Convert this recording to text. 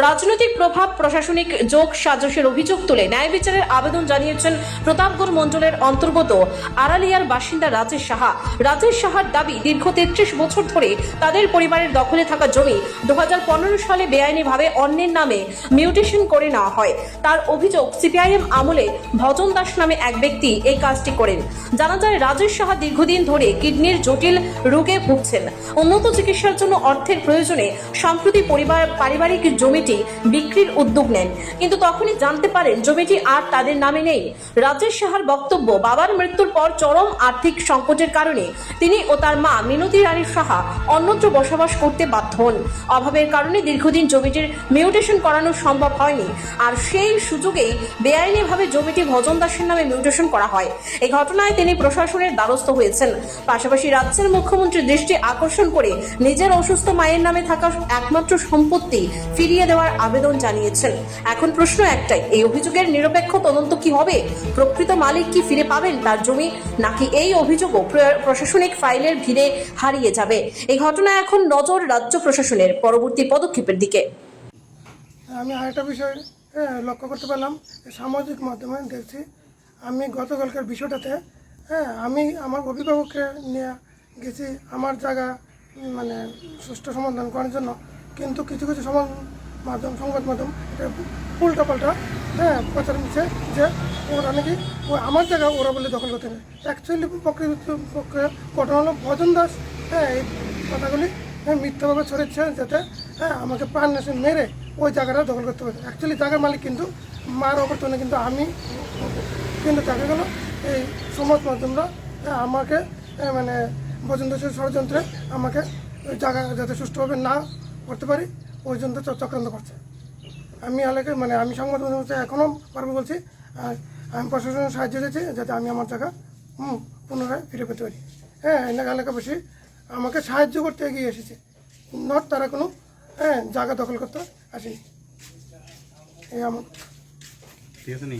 রাজনৈতিক প্রভাব প্রশাসনিক যোগ সাজসের অভিযোগ তুলে ন্যায় বিচারের আবেদন জানিয়েছেন প্রতাপগড় মণ্ডলের অন্তর্গত আড়ালিয়ার বাসিন্দা রাজেশ সাহা। রাজেশ সাহার দাবি, দীর্ঘ 33 বছর ধরে তাদের পরিবারের দখলে থাকা জমি 2015 সালে বেআইনিভাবে অন্যের নামে মিউটেশন করে নেওয়া হয়। তার অভিযোগ, সিপিআইএম আমলে ভজন দাস নামে এক ব্যক্তি এই কাজটি করেন। জানা যায়, রাজেশ সাহা দীর্ঘদিন ধরে কিডনির জটিল রোগে ভুগছেন। উন্নত চিকিৎসার জন্য অর্থের প্রয়োজনে সম্প্রতি পারিবারিক জমিটি বিক্রির উদ্যোগ নেন, কিন্তু তখনই জানতে পারেন জমিটি আর তাদের নামে নেই। রাজেশ সাহার বক্তব্য, বাবার মৃত্যুর পর চরম আর্থিক সংকটের কারণে তিনি ও তার মা মিনতি রানী সাহা অন্যত্র বসবাস করতে বাধ্য হন। অভাবের কারণে দীর্ঘদিন জমিটির মিউটেশন করানো সম্ভব হয়নি, আর সেই সুযোগেই বেআইনিভাবে জমিটি ভজন দাসের নামে মিউটেশন করা হয়। এই ঘটনায় তিনি প্রশাসনের দ্বারস্থ হয়েছেন। পাশাপাশি রাজ্যের মুখ্যমন্ত্রীর দৃষ্টি আকর্ষণ করে নিজের অসুস্থ মায়ের নামে থাকা একমাত্র সম্পত্তি ফিরিয়ে দেওয়ার আবেদন জানিয়েছেন। এখন প্রশ্ন একটাই, এই অভিযোগের নিরপেক্ষ তদন্ত কি হবে? প্রকৃত মালিক কি ফিরে পাবেন তার জমি, নাকি এই অভিযোগও প্রশাসনিক ফাইলের ভিড়ে হারিয়ে যাবে? এই ঘটনায় এখন নজর রাজ্য প্রশাসনের পরবর্তী পদক্ষেপের দিকে। আমি আরেকটা বিষয় লক্ষ্য করতে পারলাম, সামাজিক মাধ্যমে দেখছি। আমি গতকালকার বিষয়টাতে আমি আমার অভিভাবককে নিয়ে গেছি আমার জায়গা মানে সুষ্ঠু সমাধান করার জন্য, কিন্তু কিছু কিছু সংবাদ মাধ্যম এটা উল্টাপাল্টা প্রচার দিচ্ছে যে ওরা নাকি আমার জায়গা ওরা বলে দখল করতে নেই। অ্যাকচুয়ালি পক্ষে ঘটনা হলো ভজন দাস এই কথাগুলি মিথ্যাভাবে ছড়াচ্ছে, যাতে আমাকে প্রাণ নাশে মেরে ওই জায়গাটা দখল করতে পারে। অ্যাকচুয়ালি জায়গার মালিক কিন্তু মার অবর্তনে কিন্তু আমি, কিন্তু দেখা গেল এই সমাজ মাধ্যমরা আমাকে মানে ভজন দাসের ষড়যন্ত্রে আমাকে ওই জায়গা যাতে সুষ্ঠুভাবে না করতে পারি ওই জন্য চক্রান্ত করছে। আমি এলাকায় মানে আমি সংবাদ মাধ্যমে এখনও পারবো বলছি, আর আমি প্রশাসনের সাহায্য দিয়েছি যাতে আমি আমার জায়গা পুনরায় ফিরে পেতে পারি। এলাকাবাসী আমাকে সাহায্য করতে এগিয়ে এসেছে, নট তারা কোনো জায়গা দখল করতে আসেনি। এই আমার ঠিক আছে নি।